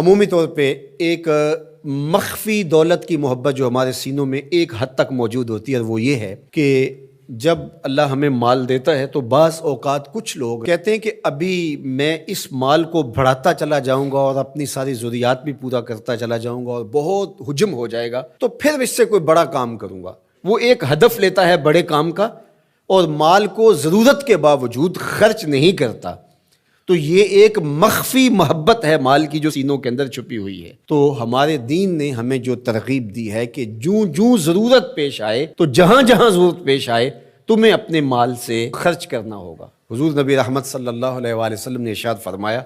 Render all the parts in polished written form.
عمومی طور پہ ایک مخفی دولت کی محبت جو ہمارے سینوں میں ایک حد تک موجود ہوتی ہے، اور وہ یہ ہے کہ جب اللہ ہمیں مال دیتا ہے تو بعض اوقات کچھ لوگ کہتے ہیں کہ ابھی میں اس مال کو بڑھاتا چلا جاؤں گا اور اپنی ساری ضروریات بھی پورا کرتا چلا جاؤں گا اور بہت حجم ہو جائے گا تو پھر اس سے کوئی بڑا کام کروں گا۔ وہ ایک ہدف لیتا ہے بڑے کام کا اور مال کو ضرورت کے باوجود خرچ نہیں کرتا، تو یہ ایک مخفی محبت ہے مال کی جو سینوں کے اندر چھپی ہوئی ہے۔ تو ہمارے دین نے ہمیں جو ترغیب دی ہے کہ جوں ضرورت پیش آئے تو جہاں ضرورت پیش آئے تمہیں اپنے مال سے خرچ کرنا ہوگا۔ حضور نبی رحمت صلی اللہ علیہ وآلہ وسلم نے ارشاد فرمایا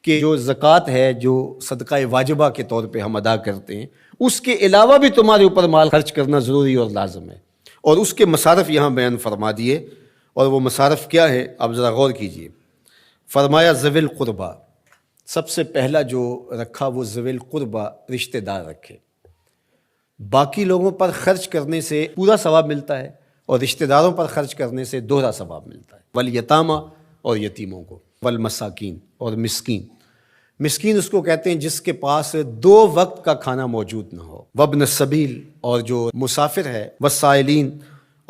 کہ جو زکوٰۃ ہے، جو صدقہ واجبہ کے طور پہ ہم ادا کرتے ہیں، اس کے علاوہ بھی تمہارے اوپر مال خرچ کرنا ضروری اور لازم ہے، اور اس کے مصارف یہاں بیان فرما دیے۔ اور وہ مصارف کیا ہے آپ ذرا غور کیجئے۔ فرمایا ذوی القربہ، سب سے پہلا جو رکھا وہ ذوی القربہ رشتہ دار رکھے۔ باقی لوگوں پر خرچ کرنے سے پورا ثواب ملتا ہے اور رشتہ داروں پر خرچ کرنے سے دوہرا ثواب ملتا ہے۔ والیتامى، اور یتیموں کو، والمساکین، اور مسکین۔ مسکین اس کو کہتے ہیں جس کے پاس 2 وقت کا کھانا موجود نہ ہو، وابن السبیل، اور جو مسافر ہے، والسائلین،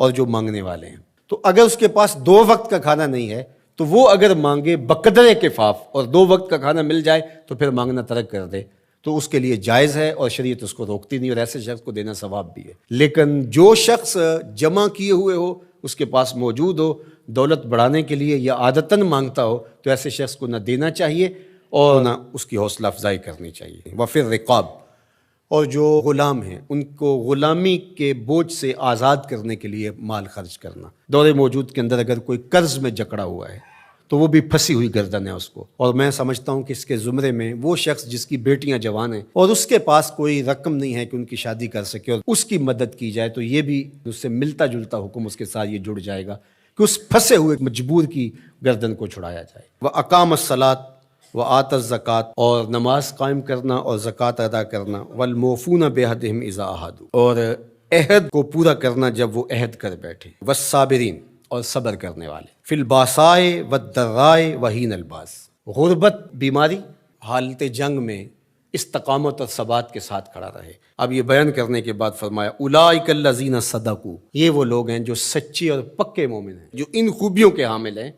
اور جو مانگنے والے ہیں۔ تو اگر اس کے پاس 2 وقت کا کھانا نہیں ہے تو وہ اگر مانگے بقدر کفاف اور 2 وقت کا کھانا مل جائے تو پھر مانگنا ترک کر دے تو اس کے لیے جائز ہے اور شریعت اس کو روکتی نہیں، اور ایسے شخص کو دینا ثواب بھی ہے۔ لیکن جو شخص جمع کیے ہوئے ہو، اس کے پاس موجود ہو، دولت بڑھانے کے لیے یا عادتاً مانگتا ہو، تو ایسے شخص کو نہ دینا چاہیے اور نہ اس کی حوصلہ افزائی کرنی چاہیے۔ وفی الرقاب، اور جو غلام ہیں ان کو غلامی کے بوجھ سے آزاد کرنے کے لیے مال خرچ کرنا۔ دور موجود کے اندر اگر کوئی قرض میں جکڑا ہوا ہے تو وہ بھی پھنسی ہوئی گردن ہے اس کو، اور میں سمجھتا ہوں کہ اس کے زمرے میں وہ شخص جس کی بیٹیاں جوان ہیں اور اس کے پاس کوئی رقم نہیں ہے کہ ان کی شادی کر سکے اور اس کی مدد کی جائے، تو یہ بھی اس سے ملتا جلتا حکم اس کے ساتھ یہ جڑ جائے گا کہ اس پھنسے ہوئے مجبور کی گردن کو چھڑایا جائے۔ وَأَقَامَ الصَّلَاةَ وَآتَى الزَّكَاةَ، اور نماز قائم کرنا اور زکوٰۃ ادا کرنا۔ وَالْمُوفُونَ بِعَهْدِهِمْ إِذَا عَاهَدُوا، اور عہد کو پورا کرنا جب وہ عہد کر بیٹھے۔ وَالصَّابِرِينَ، اور صبر کرنے والے۔ فی الباساء والضراء وحین الباس، غربت، بیماری، حالت جنگ میں استقامت اور ثبات کے ساتھ کھڑا رہے۔ اب یہ بیان کرنے کے بعد فرمایا اولئک الذین صدقوا، یہ وہ لوگ ہیں جو سچے اور پکے مومن ہیں، جو ان خوبیوں کے حامل ہیں